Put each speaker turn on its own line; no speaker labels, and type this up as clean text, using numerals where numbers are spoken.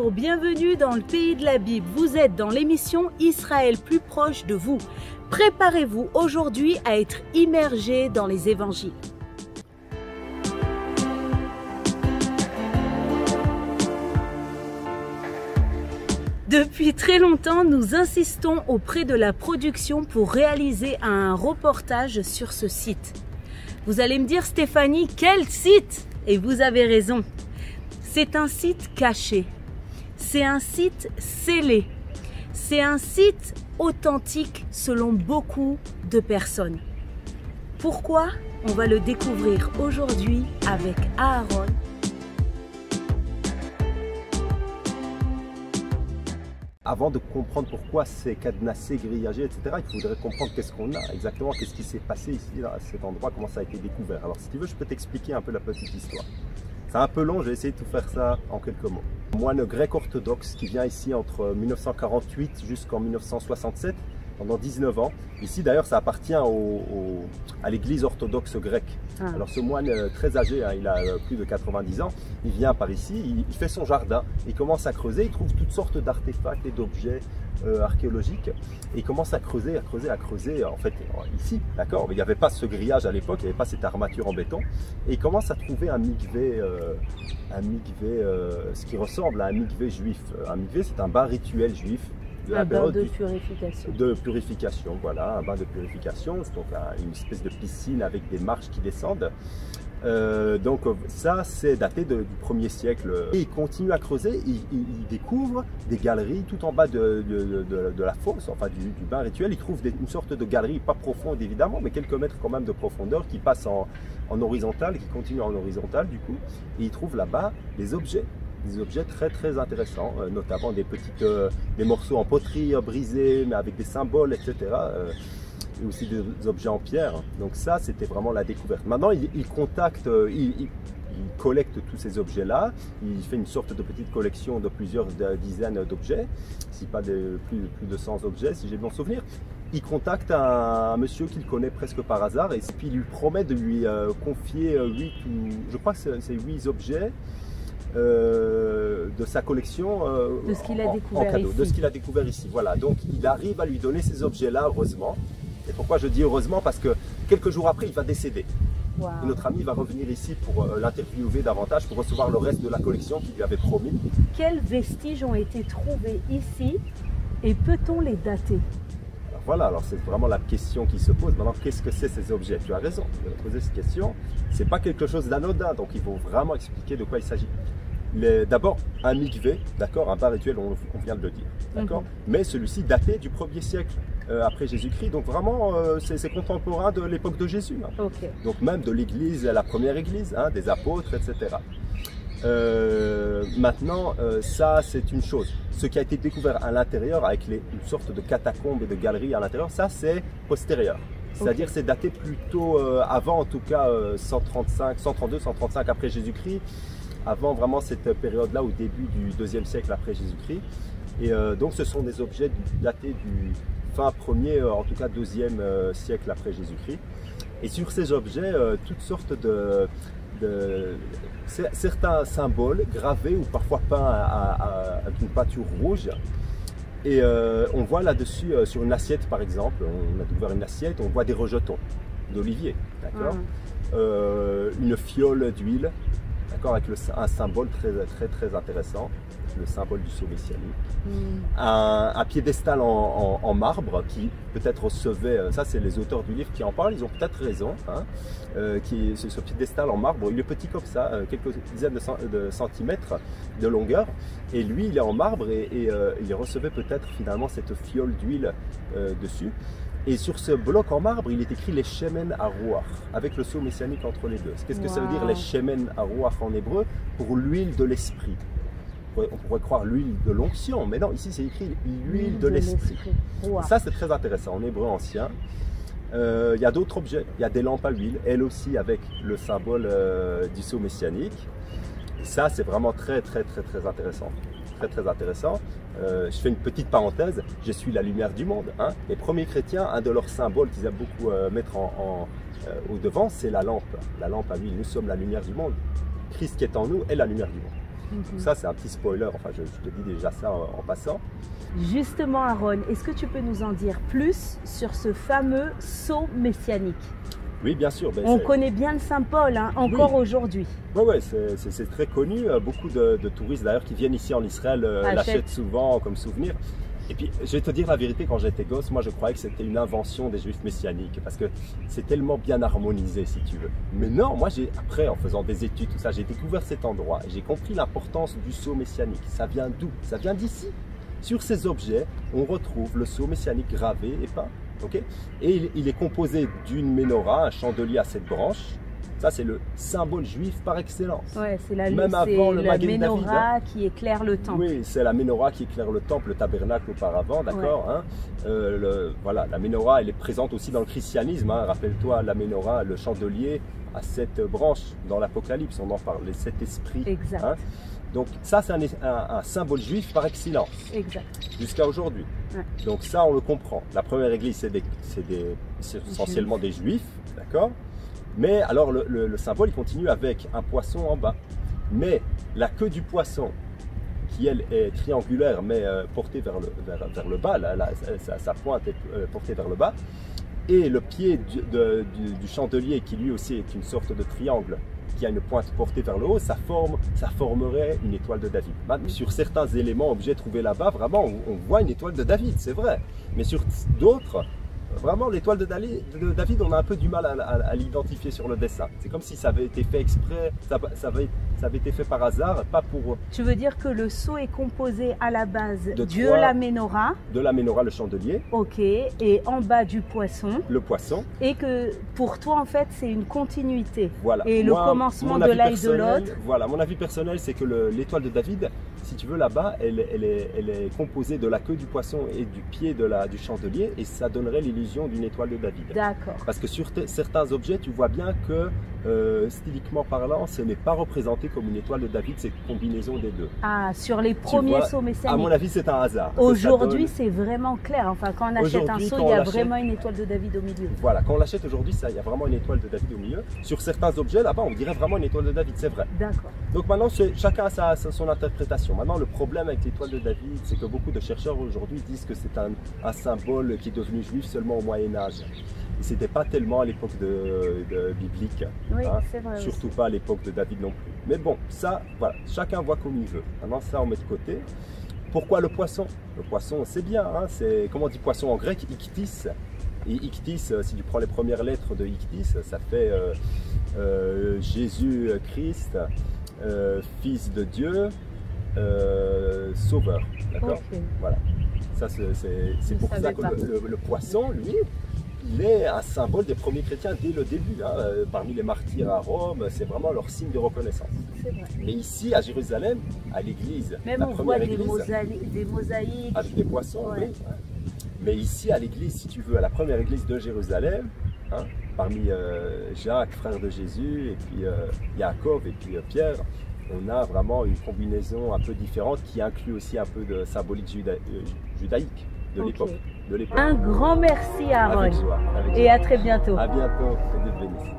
Bonjour, bienvenue dans le pays de la Bible. Vous êtes dans l'émission Israël plus proche de vous. Préparez-vous aujourd'hui à être immergé dans les évangiles. Depuis très longtemps, nous insistons auprès de la production pour réaliser un reportage sur ce site. Vous allez me dire, Stéphanie, quel site? Et vous avez raison. C'est un site caché. C'est un site scellé. C'est un site authentique selon beaucoup de personnes. Pourquoi? On va le découvrir aujourd'hui avec Aaron.
Avant de comprendre pourquoi c'est cadenassé, grillagé, etc., il faudrait comprendre qu'est-ce qu'on a exactement, qu'est-ce qui s'est passé ici, à cet endroit, comment ça a été découvert. Alors si tu veux, je peux t'expliquer un peu la petite histoire. C'est un peu long, je vais essayer de tout faire ça en quelques mots. Moine grec orthodoxe qui vient ici entre 1948 jusqu'en 1967, pendant 19 ans. Ici d'ailleurs ça appartient à l'église orthodoxe grecque. Alors ce moine très âgé, hein, il a plus de 90 ans, il vient par ici, il fait son jardin, il commence à creuser, il trouve toutes sortes d'artefacts et d'objets archéologiques. Et il commence à creuser, en fait ici, d'accord, mais il n'y avait pas ce grillage à l'époque, il n'y avait pas cette armature en béton. Et il commence à trouver un mikvé, ce qui ressemble à un mikvé juif. Un mikvé, c'est un bain rituel juif.
Un bain de purification.
De purification, voilà, un bain de purification, donc une espèce de piscine avec des marches qui descendent. Donc ça, c'est daté du 1er siècle. Et il continue à creuser, il découvre des galeries tout en bas de la fosse, enfin du bain rituel. Il trouve une sorte de galerie, pas profonde évidemment, mais quelques mètres quand même de profondeur, qui passe en horizontal, qui continue en horizontal du coup. Et il trouve là-bas des objets très intéressants, notamment des morceaux en poterie brisés, mais avec des symboles, etc. Et aussi des objets en pierre. Donc ça, c'était vraiment la découverte. Maintenant, il contacte, il collecte tous ces objets-là. Il fait une sorte de petite collection de plusieurs dizaines d'objets, si pas plus de 100 objets, si j'ai bon souvenir. Il contacte un monsieur qu'il connaît presque par hasard, et puis il lui promet de lui confier 8 objets de sa collection
de ce qu'il a découvert
en cadeau,
ici.
de ce qu'il a découvert ici. Voilà, donc il arrive à lui donner ces objets-là, heureusement. Et pourquoi je dis heureusement? Parce que quelques jours après, il va décéder.
Wow.
Et notre ami va revenir ici pour l'interviewer davantage, pour recevoir le reste de la collection qu'il lui avait promis.
Quels vestiges ont été trouvés ici et peut-on les dater?
Voilà, alors c'est vraiment la question qui se pose. Maintenant, qu'est-ce que c'est ces objets? Tu as raison de poser cette question. C'est pas quelque chose d'anodin, donc il faut vraiment expliquer de quoi il s'agit. D'abord, un mikvé, d'accord, un bain rituel, on vient de le dire, d'accord, mais celui-ci daté du 1er siècle après Jésus-Christ, donc vraiment c'est contemporain de l'époque de Jésus, hein.
Okay.
Donc même de l'église, la première église, hein, des apôtres, etc. Maintenant, ça c'est une chose. Ce qui a été découvert à l'intérieur avec une sorte de catacombes et de galeries à l'intérieur, ça c'est postérieur. C'est-à-dire c'est daté plutôt avant, en tout cas 132, 135 après Jésus-Christ, avant vraiment cette période-là au début du 2e siècle après Jésus-Christ. Et donc ce sont des objets datés du fin 1er, en tout cas 2e siècle après Jésus-Christ. Et sur ces objets, toutes sortes certains symboles gravés ou parfois peints avec une peinture rouge. Et on voit là-dessus, sur une assiette par exemple, on a découvert une assiette, on voit des rejetons d'olivier, d'accord, une fiole d'huile, d'accord, avec un symbole très intéressant, le symbole du sceau messianique, un piédestal en marbre qui peut-être recevait, ça c'est les auteurs du livre qui en parlent, ils ont peut-être raison, hein, ce piédestal en marbre, il est petit comme ça, quelques dizaines de centimètres de longueur, et lui il est en marbre et il recevait peut-être finalement cette fiole d'huile dessus. Et sur ce bloc en marbre, il est écrit les Shemen Haruach, avec le sceau messianique entre les deux. Qu'est-ce que ça veut dire les Shemen Haruach en hébreu? Pour l'huile de l'esprit. On pourrait croire l'huile de l'onction, mais non, ici c'est écrit l'huile de l'esprit. Wow. Ça c'est très intéressant, en hébreu ancien. Il y a d'autres objets, il y a des lampes à huile, elles aussi avec le symbole du sceau messianique. Et ça c'est vraiment très intéressant. Très intéressant. Je fais une petite parenthèse, je suis la lumière du monde, hein. Les premiers chrétiens, un de leurs symboles qu'ils aiment beaucoup mettre au devant, c'est la lampe à huile. Nous sommes la lumière du monde. Christ qui est en nous est la lumière du monde. Donc ça, c'est un petit spoiler, enfin je te dis déjà ça en passant.
Justement, Aaron, est-ce que tu peux nous en dire plus sur ce fameux sceau messianique?
Oui, bien sûr.
On connaît bien le Saint-Paul, hein, encore aujourd'hui.
Oui, c'est très connu. Beaucoup de touristes d'ailleurs qui viennent ici en Israël l'achètent souvent comme souvenir. Et puis, je vais te dire la vérité, quand j'étais gosse, moi je croyais que c'était une invention des Juifs messianiques parce que c'est tellement bien harmonisé, si tu veux. Mais non, moi après, en faisant des études, tout ça, j'ai découvert cet endroit et j'ai compris l'importance du sceau messianique. Ça vient d'où? Ça vient d'ici. Sur ces objets, on retrouve le sceau messianique gravé et peint. Okay, et il est composé d'une menorah, un chandelier à 7 branches. Ça, c'est le symbole juif par excellence.
Ouais, c'est la
menorah
qui éclaire le temple.
Oui, c'est la menorah qui éclaire le temple, le tabernacle auparavant, d'accord, hein. Voilà, la menorah, elle est présente aussi dans le christianisme. Hein. Rappelle-toi, la menorah, le chandelier à 7 branches dans l'Apocalypse, on en parle, les 7 esprits.
Exact.
Hein. Donc ça, c'est un symbole juif par excellence.
Exact.
Jusqu'à aujourd'hui. Ouais. Donc ça, on le comprend. La première église, c'est essentiellement des juifs, d'accord. Mais alors, le symbole, il continue avec un poisson en bas. Mais la queue du poisson, qui elle est triangulaire, mais portée vers le bas, sa pointe est portée vers le bas, et le pied du chandelier, qui lui aussi est une sorte de triangle, qui a une pointe portée vers le haut, ça formerait une étoile de David. Sur certains éléments, objets trouvés là-bas, vraiment, on voit une étoile de David, c'est vrai. Mais sur d'autres, vraiment, l'étoile de David, on a un peu du mal à l'identifier sur le dessin. C'est comme si ça avait été fait exprès, ça avait été fait par hasard, pas pour...
Tu veux dire que le sceau est composé à la base de la menorah.
De la menorah, le chandelier.
Ok, et en bas du poisson.
Le poisson.
Et que pour toi, en fait, c'est une continuité.
Voilà.
Et le commencement de l'un et de l'autre.
Voilà, mon avis personnel, c'est que l'étoile de David, si tu veux, là-bas, elle est composée de la queue du poisson et du pied du chandelier, et ça donnerait l'illusion d'une étoile de David.
D'accord.
Parce que sur certains objets, tu vois bien que, styliquement parlant, ce n'est pas représenté comme une étoile de David, c'est une combinaison des deux.
Ah, sur les premiers sceaux messianiques.
À mon avis, c'est un hasard.
Aujourd'hui, c'est vraiment clair. Enfin, quand on achète un sceau, il y a vraiment une étoile de David au milieu.
Voilà, quand on l'achète aujourd'hui, il y a vraiment une étoile de David au milieu. Sur certains objets, là-bas, on dirait vraiment une étoile de David, c'est vrai.
D'accord.
Donc maintenant, chacun a son interprétation. Maintenant, le problème avec l'étoile de David, c'est que beaucoup de chercheurs aujourd'hui disent que c'est un symbole qui est devenu juif seulement au Moyen-Âge. Et c'était pas tellement à l'époque biblique,
oui, c'est vrai
surtout
aussi.
Pas à l'époque de David non plus. Mais bon, ça, voilà, chacun voit comme il veut. Maintenant, ça, on met de côté. Pourquoi le poisson? Le poisson, c'est bien, hein, c'est, comment on dit poisson en grec? Ichthys. Et ichthys, si tu prends les premières lettres de ichthys, ça fait Jésus-Christ, Fils de Dieu, Sauveur. D'accord.
Okay.
Voilà. Ça, c'est pour ça que le poisson, lui, il est un symbole des premiers chrétiens dès le début. Hein. Parmi les martyrs à Rome, c'est vraiment leur signe de reconnaissance.
C'est vrai.
Mais ici, à Jérusalem, à l'église,
même on voit des mosaïques.
Avec des poissons,
ouais.
Oui. Mais ici, à l'église, si tu veux, à la première église de Jérusalem, hein, parmi Jacques, frère de Jésus, et puis Jacob, et puis Pierre, on a vraiment une combinaison un peu différente qui inclut aussi un peu de symbolique judaïque de l'époque.
Un grand merci Aaron.
Avec joie.
Et à très bientôt.
À bientôt. Que Dieu te bénisse.